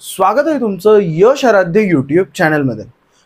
स्वागत आहे तुमचं यश आराध्य यूट्यूब चॅनलमध्ये।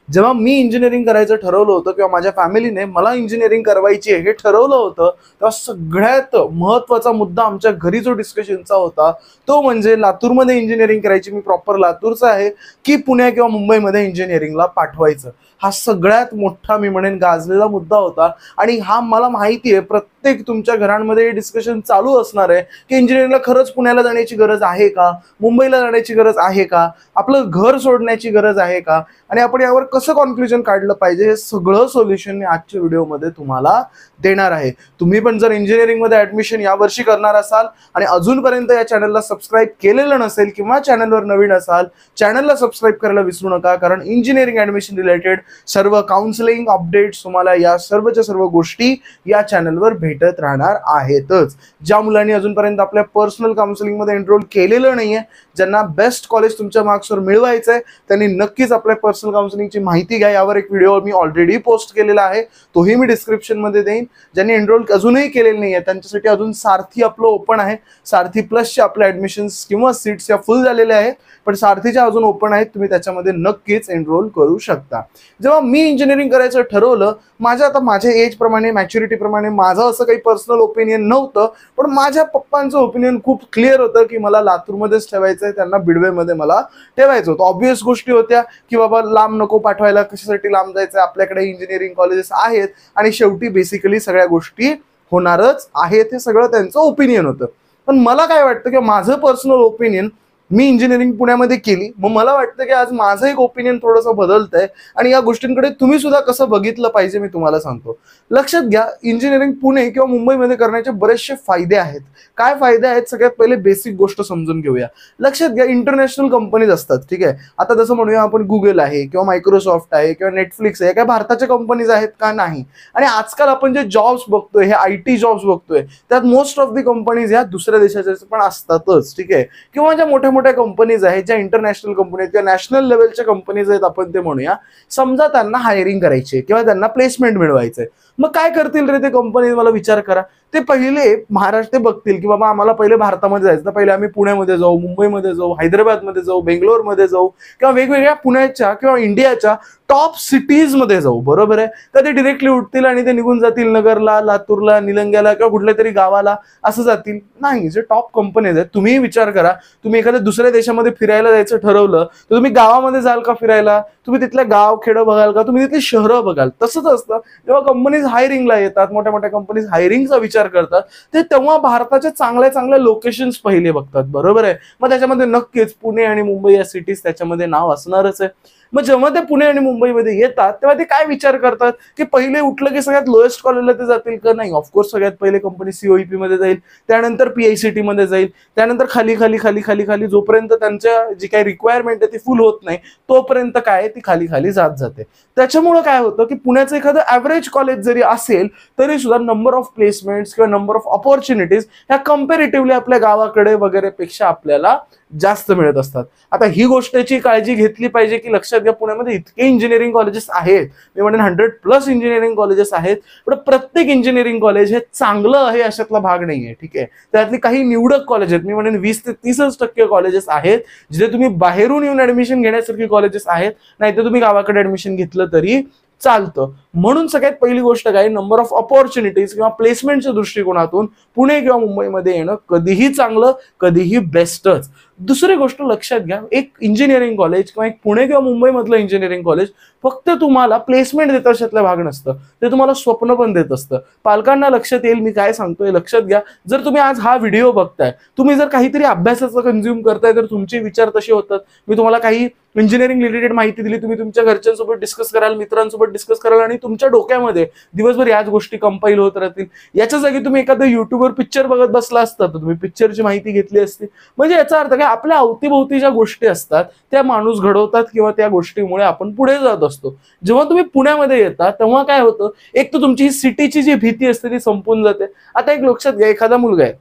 जेव्हा मी इंजिनिअरिंग करायचं ठरवलं होतं किंवा माझ्या फॅमिलीने मला इंजिनिअरिंग करवायची आहे हे ठरवलं होतं, तेव्हा सगळ्यात महत्त्वाचा मुद्दा आमच्या घरी जो डिस्कशनचा होता तो म्हणजे लातूरमध्ये इंजिनिअरिंग करायची, मी प्रॉपर लातूरचा आहे, की पुणे किंवा मुंबईमध्ये इंजिनिअरिंगला पाठवायचं। हा सगळ्यात मोठा मी म्हणेन गाजलेला मुद्दा होता आणि हा मला माहिती आहे प्रत्येक तुमच्या घरांमध्ये डिस्कशन चालू असणार आहे की इंजिनिअरिंगला खरंच पुण्याला जाण्याची गरज आहे का, मुंबईला जाण्याची गरज आहे का, आपलं घर सोडण्याची गरज आहे का, आणि आपण यावर कसं कॉन्क्लुजन काढलं पाहिजे हे सगळं सोल्युशन मी आजच्या व्हिडिओमध्ये तुम्हाला देणार आहे। तुम्ही पण जर इंजिनिअरिंगमध्ये ॲडमिशन यावर्षी करणार असाल आणि अजूनपर्यंत या चॅनलला सबस्क्राईब केलेलं नसेल किंवा चॅनलवर नवीन असाल, चॅनलला सबस्क्राईब करायला विसरू नका, कारण इंजिनिअरिंग ॲडमिशन रिलेटेड सर्व काउन्सिलिंग अपडेट्स तुम्हाला या सर्वच्या सर्व गोष्टी या चॅनलवर भेटत राहणार आहेतच। ज्या मुलांनी अजूनपर्यंत आपल्या पर्सनल काउन्सिलिंगमध्ये एनरोल केलेलं नाहीये, ज्यांना बेस्ट कॉलेज तुमच्या मार्क्सवर मिळवायचं आहे, त्यांनी नक्कीच आपल्या पर्सनल काउन्सिलिंगची माहिती घ्या। यावर एक व्हिडिओ मी ऑलरेडी पोस्ट केलेला आहे, तोही मी डिस्क्रिप्शनमध्ये देईन। ज्यांनी एनरोल अजूनही केलेलं नाही आहे त्यांच्यासाठी अजून सारथी आपलं ओपन आहे, सारथी प्लसचे आपले ॲडमिशन्स किंवा सीट्स या फुल झालेल्या आहेत, पण सारथीच्या अजून ओपन आहेत, तुम्ही त्याच्यामध्ये नक्कीच एनरोल करू शकता। जेव्हा मी इंजिनिअरिंग करायचं ठरवलं, माझ्या एज प्रमाणे, मॅच्युरिटी प्रमाणे माझं असं काही पर्सनल ओपिनियन नव्हतं, पण माझ्या पप्पांचं ओपिनियन खूप क्लिअर होतं की मला लातूरमध्येच ठेवायचं आहे, त्यांना बिडवेमध्ये मला ठेवायचं होतं। ऑब्वियस गोष्टी होत्या की बाबा लांब नको पाठवायला, कशासाठी लांब जायचं, आपल्याकडे इंजिनिअरिंग कॉलेजेस आहेत आणि शेवटी बेसिकली सगळ्या गोष्टी होणारच आहेत, हे सगळं त्यांचं ओपिनियन होतं। पण मला काय वाटतं की माझं पर्सनल ओपिनियन, मी इंजिनिअरिंग पुण्यामध्ये केली, मग मला वाटतं की आज माझं एक ओपिनियन थोडंसं बदलतंय आणि या गोष्टींकडे तुम्ही सुद्धा कसं बघितलं पाहिजे मी तुम्हाला सांगतो। लक्षात घ्या, इंजिनिअरिंग पुणे किंवा मुंबईमध्ये करण्याचे बरेचसे फायदे आहेत। काय फायदे आहेत, सगळ्यात पहिले बेसिक गोष्ट समजून घेऊया। लक्षात घ्या, इंटरनॅशनल कंपनीज असतात, ठीक आहे। आता जसं म्हणूया आपण गुगल आहे किंवा मायक्रोसॉफ्ट आहे किंवा नेटफ्लिक्स आहे, काय भारताच्या कंपनीज आहेत का? नाही। आणि आजकाल आपण जे जॉब्स बघतोय, हे IT जॉब्स बघतोय, त्यात मोस्ट ऑफ दी कंपनीज ह्या दुसऱ्या देशाच्या पण असतातच, ठीक आहे। किंवा ज्या मोठ्या मोठ्या कंपनीज आहेत, ज्या इंटरनॅशनल कंपनी आहेत किंवा नॅशनल लेवलच्या कंपनीज आहेत, आपण ते म्हणूया, समजा त्यांना हायरिंग करायची किंवा त्यांना प्लेसमेंट मिळवायचंय, मग काय करतील रे ते कंपनीज? मला विचार करा, ते पहिले महाराष्ट्र बघतील की बाबा आम्हाला पहिले भारतामध्ये जायचं, तर पहिले आम्ही पुण्यामध्ये जाऊ, मुंबईमध्ये जाऊ, हैदराबादमध्ये जाऊ, बेंगलोरमध्ये जाऊ किंवा वेगवेगळ्या पुण्याच्या किंवा इंडियाच्या टॉप सिटीजमध्ये जाऊ, बरोबर आहे का? ते डिरेक्टली उठतील आणि ते निघून जातील नगरला, लातूरला, निलंग्याला किंवा कुठल्या तरी गावाला असं जातील? नाही। जे टॉप कंपनीज आहेत, तुम्ही विचार करा, तुम्ही एखाद्या दुसऱ्या देशामध्ये फिरायला जायचं ठरवलं तर तुम्ही गावामध्ये जाल का फिरायला? तुम्ही तिथल्या गाव खेडं बघाल का? तुम्ही तिथली शहरं बघाल? तसंच असतं जेव्हा कंपनीज हायरिंगला येतात, मोठ्या मोठ्या कंपनीज हायरिंगचा विचार करतात, ते तेव्हा भारताच्या चांगल्या चांगल्या लोकेशन्स पहिले बघतात, बरोबर आहे। मग त्याच्यामध्ये नक्कीच पुणे आणि मुंबई या सिटीज त्याच्यामध्ये नाव असणारच आहे। मग जेव्हा ते पुणे आणि मुंबईमध्ये येतात तेव्हा ते काय विचार करतात की पहिले उठलं की सगळ्यात लोएस्ट कॉलेजला ते जातील का? नाही। ऑफकोर्स सगळ्यात पहिले कंपनी COEP मध्ये जाईल, त्यानंतर PICT मध्ये जाईल, त्यानंतर खाली खाली खाली खाली खाली जोपर्यंत त्यांच्या जी काही रिक्वायरमेंट आहे ती फुल होत नाही तोपर्यंत काय ती खाली खाली जात जाते। त्याच्यामुळे काय होतं की पुण्याचं एखादं ॲव्हरेज कॉलेज जरी असेल तरी सुद्धा नंबर ऑफ प्लेसमेंट्स किंवा नंबर ऑफ ऑपॉर्च्युनिटीज ह्या कम्पॅरेटिव्हली आपल्या गावाकडे वगैरे पेक्षा आपल्याला जास्त मिळत असतात। आता ही गोष्टीची काळजी घेतली पाहिजे की लक्षात घ्या, पुण्यामध्ये इतके इंजिनिअरिंग कॉलेजेस आहेत, मी म्हणेन 100+ इंजिनिअरिंग कॉलेजेस आहेत, पण प्रत्येक इंजिनिअरिंग कॉलेज हे चांगलं आहे अशातला भाग नाहीये, ठीक आहे। त्यातली काही निवडक कॉलेज आहेत, मी म्हणेन 20 ते 30% कॉलेजेस आहेत जिथे तुम्ही बाहेरून येऊन ऍडमिशन घेण्यासारखी कॉलेजेस आहेत, नाही तर तुम्ही गावाकडे ऍडमिशन घेतलं तरी चालतं। म्हणून सगळ्यात पहिली गोष्ट काय, नंबर ऑफ ऑपॉर्च्युनिटीज किंवा प्लेसमेंटच्या दृष्टिकोनातून पुणे किंवा मुंबईमध्ये येणं कधीही चांगलं, कधीही बेस्टच। दुसरी गोष्ट लक्षात घ्या, एक इंजिनिअरिंग कॉलेज किंवा एक पुणे किंवा मुंबईमधलं इंजिनिअरिंग कॉलेज फक्त तुम्हाला प्लेसमेंट देत अशातला भाग नसतं, ते तुम्हाला स्वप्न पण देत असतं। पालकांना लक्षात येईल मी काय सांगतोय, लक्षात घ्या, जर तुम्ही आज हा व्हिडिओ बघताय, तुम्ही जर काहीतरी अभ्यासाचं कन्झ्युम करताय तर तुमचे विचार तसे होतात। मी तुम्हाला काही इंजिनिअरिंग रिलेटेड माहिती दिली, तुम्ही तुमच्या घरच्यांसोबत डिस्कस कराल, मित्रांसोबत डिस्कस कराल आणि तुमच्या डोक्यामध्ये दिवसभर याच गोष्टी कंपाईल होत राहतील। याच्या जागी तुम्ही एखादं युट्यूबवर पिक्चर बघत बसला असता तर तुम्ही पिक्चरची माहिती घेतली असती। म्हणजे याचा अर्थ काय, आपल्या अवतीभोवती ज्या गोष्टी असतात त्या माणूस घडवतात किंवा त्या गोष्टीमुळे आपण पुढे जात असतो। जेव्हा तुम्ही पुण्यामध्ये येता तेव्हा काय होतं, एक तर तुमची ही सिटीची जी भीती असते ती संपून जाते। आता एक लक्षात घ्या, एखादा मुलगा आहे,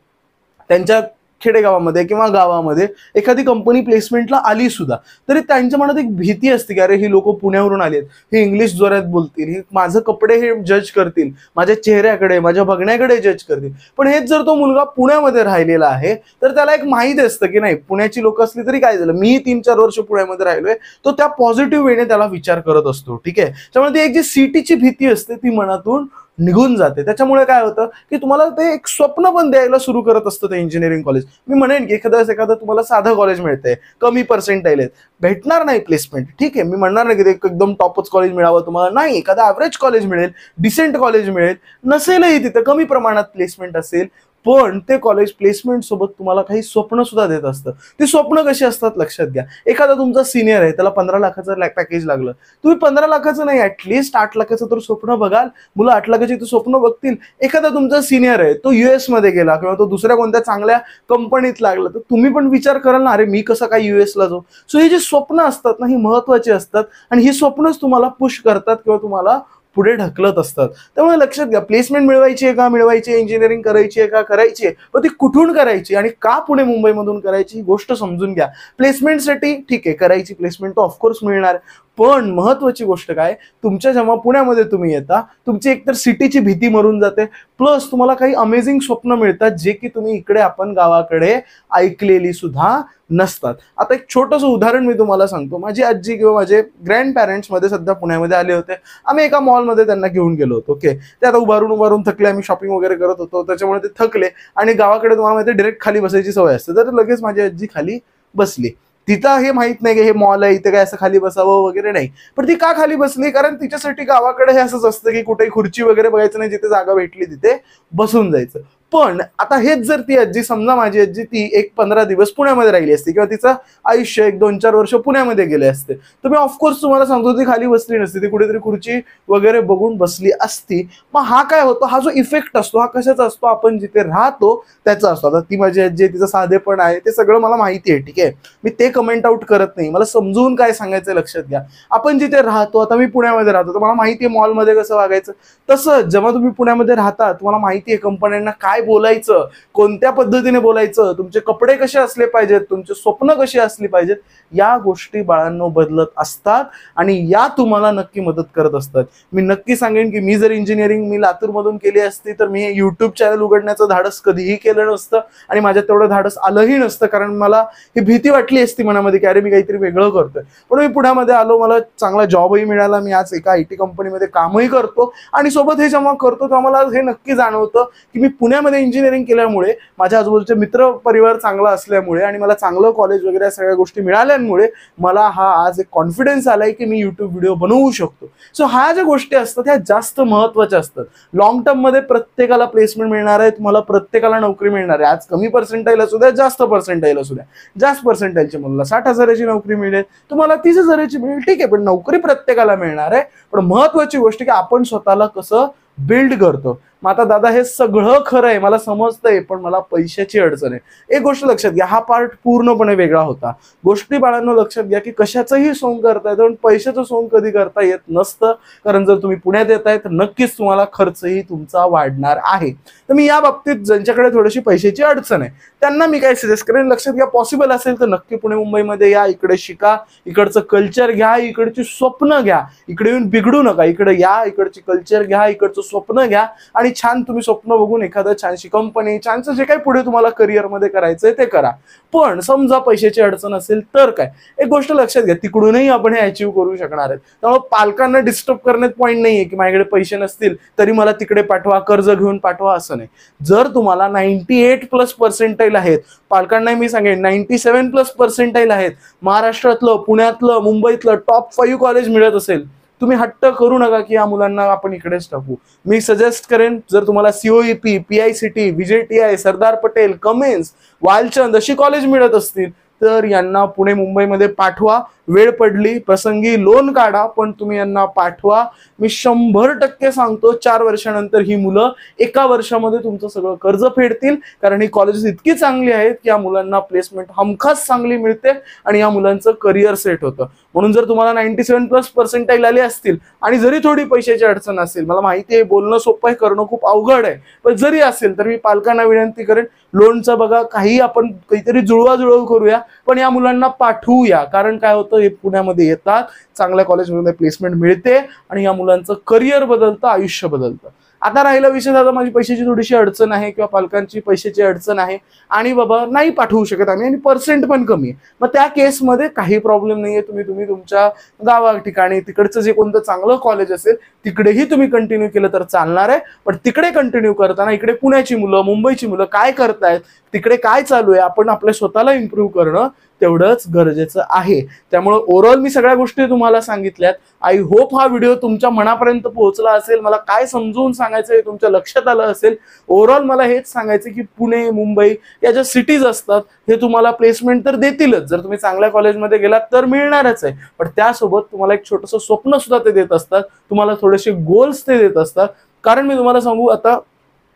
त्यांच्या खेडेगावामध्ये किंवा गावामध्ये एखादी कंपनी प्लेसमेंटला आली सुद्धा तरी त्यांच्या मनात एक भीती असते की अरे ही लोक पुण्यावरून आली आहेत, हे इंग्लिश जोरात बोलतील, हे माझं कपडे हे जज करतील, माझ्या चेहऱ्याकडे माझ्या बघण्याकडे जज करतील. पण हेच जर तो मुलगा पुण्यामध्ये राहिलेला आहे तर त्याला एक माहिती असतं की नाही पुण्याची लोक असली तरी काय झालं, मी 3-4 वर्ष पुण्यामध्ये राहिलोय, तो त्या पॉझिटिव्ह वेने त्याला विचार करत असतो. ठीक आहे, त्यामुळे ती एक जी सिटीची भीती असते ती मनातून निघून जाते. त्याच्यामुळे काय होतं की तुम्हाला ते एक स्वप्न पण द्यायला सुरू करत असतं ते इंजिनिअरिंग कॉलेज. मी म्हणेन की एखादं तुम्हाला साधं कॉलेज मिळतंय, कमी पर्सेंटाईल आहेत, भेटणार नाही प्लेसमेंट, ठीक आहे, मी म्हणणार नाही की ते एकदम टॉपच कॉलेज मिळावं तुम्हाला, नाही, एखादं ॲव्हरेज कॉलेज मिळेल, डिसेंट कॉलेज मिळेल, नसेलही तिथं कमी प्रमाणात प्लेसमेंट असेल, पण ते कॉलेज प्लेसमेंट सोबत तुम्हाला काही स्वप्न सुद्धा देत असतं. ती स्वप्न कशी असतात लक्षात घ्या. एखादा तुमचा सिनियर आहे, त्याला 15 लाखाचं पॅकेज लागलं, तुम्ही 15 लाखाचं नाही ऍटलिस्ट 8 लाखाचं तर स्वप्न बघाल, मुलं 8 लाखाची तर स्वप्न बघतील. एखादा तुमचा सिनियर आहे, तो US मध्ये गेला किंवा तो दुसऱ्या कोणत्या चांगल्या कंपनीत लागला तर तुम्ही पण विचार कराल ना, अरे मी कसं काय US ला जाऊ. सो ही जी स्वप्न असतात ना ही महत्वाची असतात आणि ही स्वप्नच तुम्हाला पुश करतात किंवा तुम्हाला पुढे ढकलत असतात. त्यामुळे लक्षात घ्या, प्लेसमेंट मिळवायची आहे का मिळवायची, इंजिनिअरिंग करायची आहे का करायची आहे, पण ती कुठून करायची आणि का पुणे मुंबईमधून करायची ही गोष्ट समजून घ्या. प्लेसमेंटसाठी ठीक आहे करायची, प्लेसमेंट तर ऑफकोर्स मिळणार, पण महत्वाची गोष्ट काय, तुमच्या जेव्हा पुण्यामध्ये तुम्ही येता तुमची एकतर सिटीची भीती मरून जाते, प्लस तुम्हाला काही अमेझिंग स्वप्न मिळतात जे की तुम्ही इकडे आपण गावाकडे ऐकलेली सुद्धा नसतात. आता एक छोटंसं उदाहरण मी तुम्हाला सांगतो. माझी आजी किंवा माझे ग्रँड पॅरेंट्स मध्ये सध्या पुण्यामध्ये आले होते. आम्ही एका मॉलमध्ये त्यांना घेऊन गेलो होतो. ओके, ते आता उभारून थकले, आम्ही शॉपिंग वगैरे करत होतो त्याच्यामुळे ते थकले आणि गावाकडे तुम्हाला माहिती डायरेक्ट खाली बसायची सवय असते, तर लगेच माझी आजी खाली बसली. तिथं हे माहित नाही की हे मॉल आहे इथे काय असं खाली बसावं वगैरे नाही, पण ती का खाली बसली, कारण तिच्यासाठी गावाकडे हे असंच असतं की कुठे खुर्ची वगैरे बघायचं नाही, जिथे जागा भेटली तिथे बसून जायचं. पण आता हेच जर ती आजी, समजा माझी आजी ती एक 15 दिवस पुण्यामध्ये राहिली असती किंवा तिचं आयुष्य 1-2-4 वर्ष पुण्यामध्ये गेले असते तर मी ऑफकोर्स तुम्हाला सांगतो ती खाली बसली नसती, ती कुठेतरी खुर्ची वगैरे बघून बसली असती. मग हा काय होतो, हा जो इफेक्ट असतो हा कशाचा असतो, आपण जिथे राहतो त्याचा असतो. आता ती माझी आजी, तिचं साधेपण आहे ते सगळं मला माहिती आहे, ठीक आहे, मी ते कमेंट आउट करत नाही, मला समजून काय सांगायचं लक्षात घ्या. आपण जिथे राहतो, आता मी पुण्यामध्ये राहतो तर मला माहिती आहे मॉलमध्ये कसं वागायचं, तसं जेव्हा तुम्ही पुण्यामध्ये राहता तुम्हाला माहिती आहे कंपन्यांना काय बोलायचं, कोणत्या पद्धतीने बोलायचं, तुमचे कपडे कसे असले पाहिजेत, तुमचे स्वप्न कशी असली पाहिजेत, या गोष्टी बाळांनो बदलत असतात आणि या तुम्हाला नक्की मदत करत असतात. मी नक्की सांगेन की मी जर इंजिनिअरिंग मी लातूरमधून केली असती तर मी युट्यूब चॅनल उघडण्याचं धाडस कधीही केलं नसतं आणि माझ्यात तेवढं धाडस आलंही नसतं, कारण मला ही भीती वाटली असती मनामध्ये की अरे मी काहीतरी वेगळं करतोय. पण मी पुण्यामध्ये आलो, मला चांगला जॉबही मिळाला, मी आज एका IT कंपनीमध्ये कामही करतो आणि सोबत हे जेव्हा करतो तेव्हा मला हे नक्की जाणवतं की मी पुण्यामध्ये इंजिनिअरिंग केल्यामुळे, माझ्या आजूबाजूचे मित्र परिवार चांगला असल्यामुळे आणि मला चांगलं कॉलेज वगैरे सगळ्या गोष्टी मिळाल्यामुळे मला हा आज एक कॉन्फिडन्स आलाय की मी युट्यूब व्हिडिओ बनवू शकतो. सो ह्या ज्या गोष्टी असतात ह्या जास्त महत्वाच्या असतात. लॉंग टर्म मध्ये प्रत्येकाला प्लेसमेंट मिळणार आहे, तुम्हाला प्रत्येकाला नोकरी मिळणार आहे. आज कमी पर्सेंटाईल असू द्या, जास्त पर्सेंटाईल असू द्या, जास्त पर्सेंटाईलच्या मुलाला 60,000ची नोकरी मिळेल, तुम्हाला 30,000ची मिळेल, ठीक आहे, पण नोकरी प्रत्येकाला मिळणार आहे. पण महत्वाची गोष्ट की आपण स्वतःला कसं बिल्ड करतो. मग आता दादा हे सगळं खरं आहे, मला समजतंय, पण मला पैशाची अडचण आहे. एक गोष्ट लक्षात घ्या, हा पार्ट पूर्णपणे वेगळा होता. गोष्टी बाळांनो लक्षात घ्या की कशाचंही सोंग करता येतं पण पैशाचं सोंग कधी करता येत नसतं, कारण जर तुम्ही पुण्यात येताय तर नक्कीच तुम्हाला खर्चही तुमचा वाढणार आहे. तर मी या बाबतीत ज्यांच्याकडे थोडीशी पैशाची अडचण आहे त्यांना मी काय सजेस्ट करेन, लक्षात घ्या, पॉसिबल असेल तर नक्की पुणे मुंबईमध्ये या, इकडे शिका, इकडचं कल्चर घ्या, इकडची स्वप्न घ्या, इकडे येऊन बिघडू नका, इकडे या, इकडची कल्चर घ्या, इकडचं स्वप्न घ्या आणि छान तुम्ही स्वप्न बघून एखादं छानशी कंपनी, छानचं जे काही पुढे तुम्हाला करिअरमध्ये करायचंय ते करा. पण समजा पैशाची अडचण असेल तर काय, एक गोष्ट लक्षात घ्या, तिकडूनही आपण हे अचीव्ह करू शकणार आहेत. त्यामुळे पालकांना डिस्टर्ब करण्यात पॉईंट नाहीये की माझ्याकडे पैसे नसतील तरी मला तिकडे पाठवा, कर्ज घेऊन पाठवा, असं नाही. जर तुम्हाला 98+ पर्सेंटाईल आहेत, पालकांना मी सांगेन 97+ पर्सेंटाईल आहेत, महाराष्ट्रातलं, पुण्यातलं, मुंबईतलं टॉप 5 कॉलेज मिळत असेल, तुम्ही हट्ट करू नका की या मुलांना आपण इकडेच टाकू. मी सजेस्ट करेन, जर तुम्हाला COEP, PICT, VJTI, Sardar Patel, Cummins, Walchand अशी कॉलेज मिळत असतील तर यांना पुणे मुंबईमध्ये पाठवा. वेळ पडली प्रसंगी लोन काढा, पण तुम्ही यांना पाठवा. मी 100% सांगतो 4 वर्षानंतर ही मुलं 1 वर्षामध्ये तुमचं सगळं कर्ज फेडतील, कारण ही कॉलेजेस इतकी चांगली आहेत की या मुलांना प्लेसमेंट हमखास चांगली मिळते आणि या मुलांचं करिअर सेट होतं. म्हणून जर तुम्हाला 97+ पर्सेंटाईल आले असतील आणि जरी थोडी पैशाची अडचण असेल, मला माहिती आहे बोलणं सोपं आहे, करणं खूप अवघड आहे, पण जरी असेल तर मी पालकांना विनंती करेन लोनचं बघा, काही आपण काहीतरी जुळवाजुळव करूया, पण या मुलांना पाठवूया. कारण काय होतं, हे पुण्यामध्ये येतात, चांगल्या कॉलेजमध्ये प्लेसमेंट मिळते आणि या मुलांचं करिअर बदलतं, आयुष्य बदलतं. आता राहिला विषय, दादा माझी पैशाची थोडीशी अडचण आहे किंवा पालकांची पैशाची अडचण आहे आणि बाबा नाही पाठवू शकत आम्ही आणि पर्सेंट पण कमी आहे, मग त्या केसमध्ये काही प्रॉब्लेम नाहीये. तुम्ही तुमच्या गावा ठिकाणी तिकडचं जे कोणतं चांगलं कॉलेज असेल तिकडेही तुम्ही कंटिन्यू केलं तर चालणार आहे. पण तिकडे कंटिन्यू करताना इकडे पुण्याची मुलं, मुंबईची मुलं काय करतायत, तिकडे काय चालू आहे, आपण आपल्या स्वतःला इम्प्रूव्ह करणं तेवढंच गरजेचं आहे. त्यामुळे ओव्हरऑल मी सगळ्या गोष्टी तुम्हाला सांगितल्यात. आय होप हा व्हिडिओ तुमच्या मनापर्यंत पोहोचला असेल. मला काय समजून सांगायचं हे तुमच्या लक्षात आलं असेल. ओव्हरऑल मला हेच सांगायचं की पुणे, मुंबई या ज्या सिटीज असतात हे तुम्हाला प्लेसमेंट तर देतीलच, जर तुम्ही चांगल्या कॉलेजमध्ये गेलात तर मिळणारच आहे. पण त्यासोबत तुम्हाला एक छोटंसं स्वप्न सुद्धा ते देत असतात, तुम्हाला थोडेसे गोल्स ते देत असतात. कारण मी तुम्हाला सांगू, आता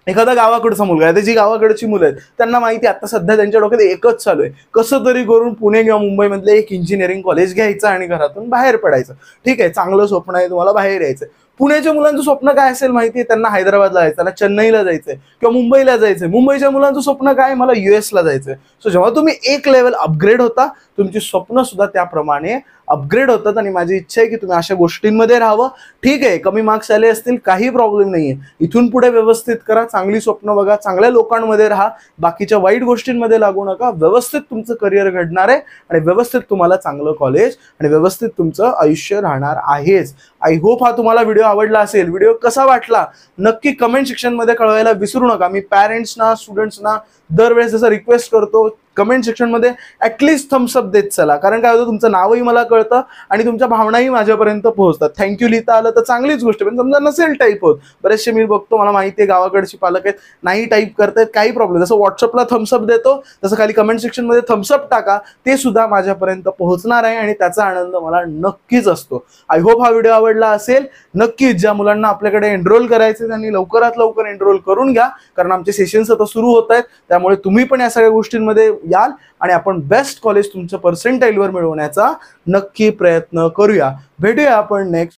एखादा गावाकडचा मुलगा आहे, त्याची गावाकडची मुलं आहेत, त्यांना माहिती आहे आता सध्या त्यांच्या डोक्यात एकच चालू आहे, कसं तरी करून पुणे किंवा मुंबईमधले एक इंजिनिअरिंग कॉलेज घ्यायचं आणि घरातून बाहेर पडायचं. ठीक आहे, चांगलं स्वप्न आहे, तुम्हाला बाहेर यायचं. पुण्याच्या मुलांचं स्वप्न काय असेल माहिती आहे, त्यांना हैदराबादला जायचं, त्यांना चेन्नईला जायचंय किंवा मुंबईला जायचंय. मुंबईच्या मुलांचं स्वप्न काय, मला US ला जायचंय. सो जेव्हा तुम्ही एक लेवल अपग्रेड होता, तुमची स्वप्न सुद्धा त्याप्रमाणे अपग्रेड होतात. आणि माझी इच्छा आहे की तुम्ही अशा गोष्टींमध्ये राहावं. ठीक आहे, कमी मार्क्स आले असतील काही प्रॉब्लेम नाहीये, इथून पुढे व्यवस्थित करा, चांगली स्वप्न बघा, चांगल्या लोकांमध्ये राहा, बाकीच्या वाईट गोष्टींमध्ये लागू नका. व्यवस्थित तुमचं करिअर घडणार आहे आणि व्यवस्थित तुम्हाला चांगलं कॉलेज आणि व्यवस्थित तुमचं आयुष्य राहणार आहेच. आय होप हा तुम्हाला व्हिडिओ आवडला असेल. व्हिडिओ कसा वाटला नक्की कमेंट सेक्शनमध्ये कळवायला विसरू नका. मी पॅरेंट्सना, स्टुडंट्सना दरवेळेस जसं रिक्वेस्ट करतो, कमेंट सेक्शनमध्ये ॲटलिस्ट थम्सअप देत चला. कारण काय होतं, तुमचं नावही मला कळतं आणि तुमच्या भावनाही माझ्यापर्यंत पोहोचतात. थँक्यू लिहिता आलं तर चांगलीच गोष्ट, पण समजा नसेल टाईप होत, बरेचसे मी बघतो, मला माहिती आहे गावाकडची पालक आहेत, नाही टाईप करतायत, काही प्रॉब्लेम. जसं व्हॉट्सअपला थम्सअप देतो तसं खाली कमेंट सेक्शनमध्ये थम्सअप टाका, ते सुद्धा माझ्यापर्यंत पोहोचणार आहे आणि त्याचा आनंद मला नक्कीच असतो. आय होप हा व्हिडिओ आवडला असेल. नक्कीच ज्या मुलांना आपल्याकडे एनरोल करायचे त्यांनी लवकरात लवकर एनरोल करून घ्या, कारण आमचे सेशन्स आता सुरू होत आहेत. त्यामुळे तुम्ही पण या सगळ्या गोष्टींमध्ये याल आणि आपण बेस्ट कॉलेज तुमच्या पर्सेंटाईलवर मिळवण्याचा नक्की प्रयत्न करूया. भेटूया आपण नेक्स्ट